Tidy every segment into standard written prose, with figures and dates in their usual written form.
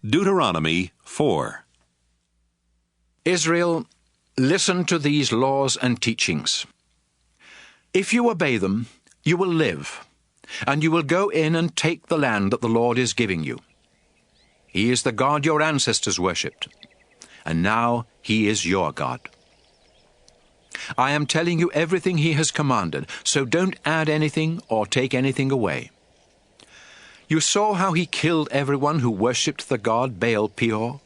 Deuteronomy 4. Israel, listen to these laws and teachings. If you obey them, you will live, and you will go in and take the land that the Lord is giving you. He is the God your ancestors worshipped, and now He is your God. I am telling you everything He has commanded, so don't add anything or take anything away. You saw how He killed everyone who worshipped the god Baal-peor,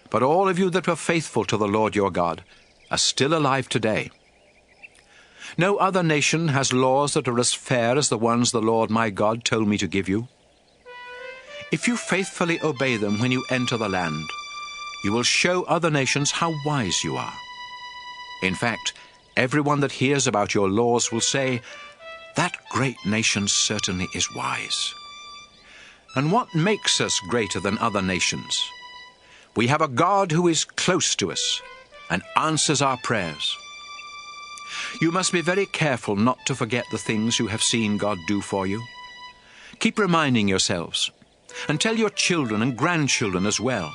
but all of you that were faithful to the Lord your God are still alive today. No other nation has laws that are as fair as the ones the Lord my God told me to give you. If you faithfully obey them when you enter the land, you will show other nations how wise you are. In fact, everyone that hears about your laws will say, "That great nation certainly is wise." And what makes us greater than other nations? We have a God who is close to us and answers our prayers. You must be very careful not to forget the things you have seen God do for you. Keep reminding yourselves, and tell your children and grandchildren as well.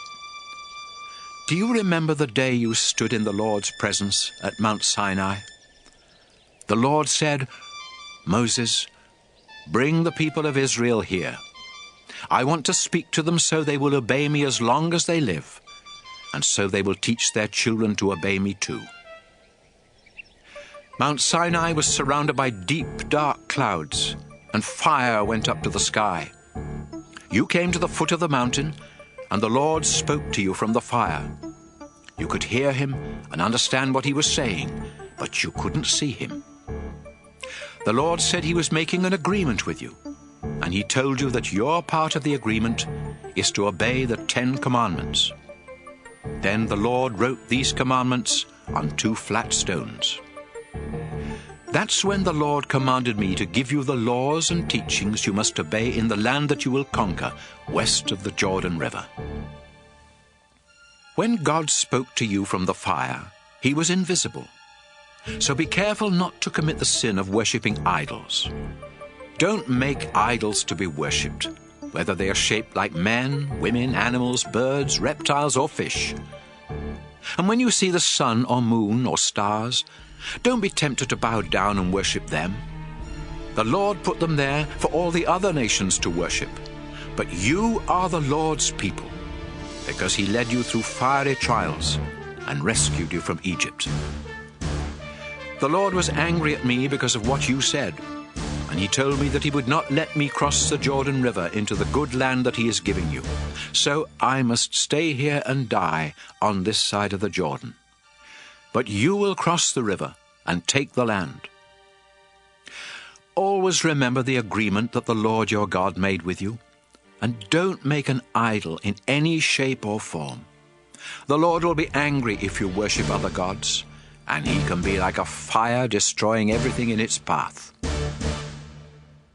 Do you remember the day you stood in the Lord's presence at Mount Sinai? The Lord said, "Moses, bring the people of Israel here. I want to speak to them so they will obey me as long as they live, and so they will teach their children to obey me too." Mount Sinai was surrounded by deep, dark clouds, and fire went up to the sky. You came to the foot of the mountain, and the Lord spoke to you from the fire. You could hear Him and understand what He was saying, but you couldn't see Him. The Lord said He was making an agreement with you, and He told you that your part of the agreement is to obey the 10 commandments. Then the Lord wrote these commandments on 2 flat stones. That's when the Lord commanded me to give you the laws and teachings you must obey in the land that you will conquer, west of the Jordan River. When God spoke to you from the fire, He was invisible. So be careful not to commit the sin of worshipping idols. Don't make idols to be worshipped, whether they are shaped like men, women, animals, birds, reptiles, or fish. And when you see the sun or moon or stars, don't be tempted to bow down and worship them. The Lord put them there for all the other nations to worship. But you are the Lord's people, because He led you through fiery trials and rescued you from Egypt. The Lord was angry at me because of what you said, and He told me that He would not let me cross the Jordan River into the good land that He is giving you. So I must stay here and die on this side of the Jordan. But you will cross the river and take the land. Always remember the agreement that the Lord your God made with you, and don't make an idol in any shape or form. The Lord will be angry if you worship other gods, and He can be like a fire destroying everything in its path.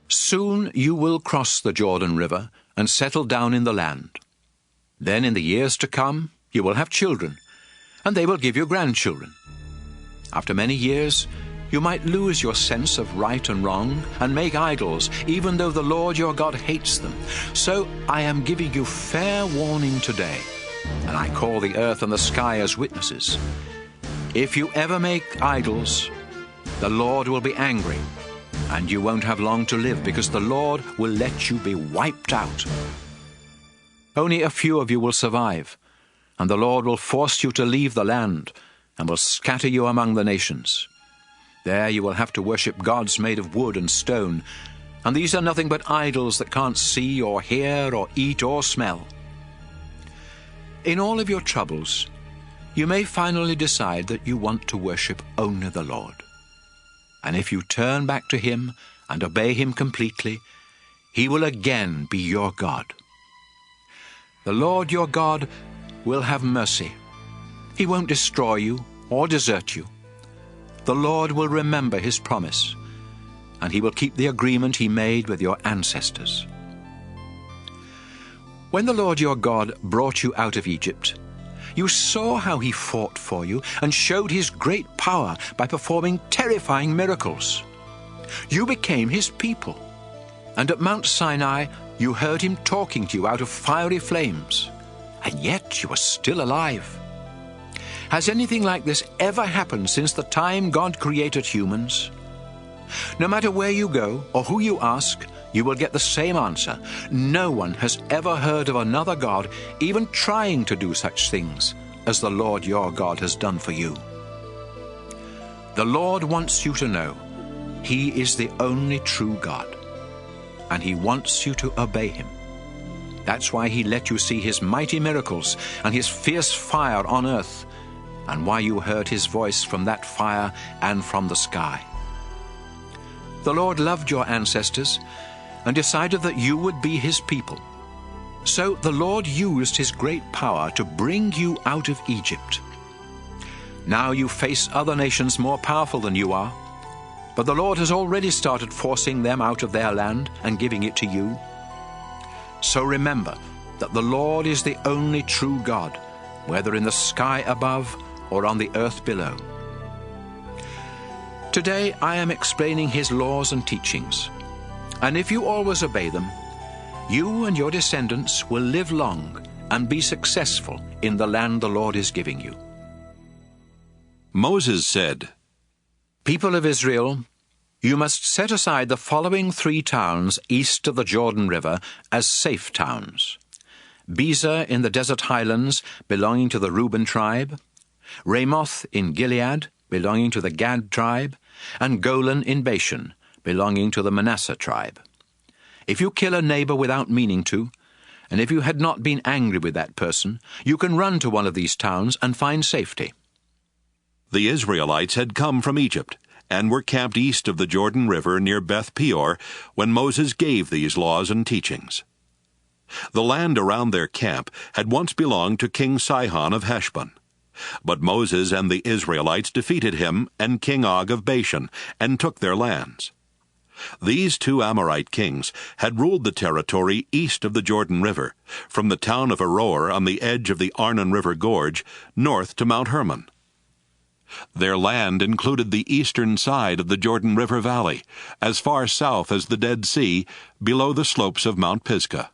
Soon you will cross the Jordan River and settle down in the land. Then in the years to come you will have children, and they will give you grandchildren. After many years, you might lose your sense of right and wrong and make idols, even though the Lord your God hates them. So I am giving you fair warning today, and I call the earth and the sky as witnesses. If you ever make idols, the Lord will be angry, and you won't have long to live, because the Lord will let you be wiped out. Only a few of you will survive, and the Lord will force you to leave the land and will scatter you among the nations. There you will have to worship gods made of wood and stone, and these are nothing but idols that can't see or hear or eat or smell. In all of your troubles, you may finally decide that you want to worship only the Lord. And if you turn back to Him and obey Him completely, He will again be your God. The Lord your God will have mercy. He won't destroy you or desert you. The Lord will remember His promise, and He will keep the agreement He made with your ancestors. When the Lord your God brought you out of Egypt, you saw how He fought for you and showed His great power by performing terrifying miracles. You became His people, and at Mount Sinai you heard Him talking to you out of fiery flames. and yet you are still alive. Has anything like this ever happened since the time God created humans? No matter where you go or who you ask, you will get the same answer. No one has ever heard of another God even trying to do such things as the Lord your God has done for you. The Lord wants you to know He is the only true God, and He wants you to obey Him. That's why He let you see His mighty miracles and His fierce fire on earth, and why you heard His voice from that fire and from the sky. The Lord loved your ancestors and decided that you would be His people. So the Lord used His great power to bring you out of Egypt. Now you face other nations more powerful than you are, but the Lord has already started forcing them out of their land and giving it to you. So remember that the Lord is the only true God, whether in the sky above or on the earth below. Today I am explaining His laws and teachings, and if you always obey them, you and your descendants will live long and be successful in the land the Lord is giving you. Moses said, People of Israel, you must set aside the following 3 towns east of the Jordan River as safe towns: Bezer in the desert highlands, belonging to the Reuben tribe; Ramoth in Gilead, belonging to the Gad tribe; and Golan in Bashan, belonging to the Manasseh tribe. If you kill a neighbor without meaning to, and if you had not been angry with that person, you can run to one of these towns and find safety. The Israelites had come from Egypt and were camped east of the Jordan River near Beth Peor when Moses gave these laws and teachings. The land around their camp had once belonged to King Sihon of Heshbon. But Moses and the Israelites defeated him and King Og of Bashan and took their lands. These 2 Amorite kings had ruled the territory east of the Jordan River, from the town of Aroer on the edge of the Arnon River Gorge, north to Mount Hermon. Their land included the eastern side of the Jordan River Valley, as far south as the Dead Sea, below the slopes of Mount Pisgah.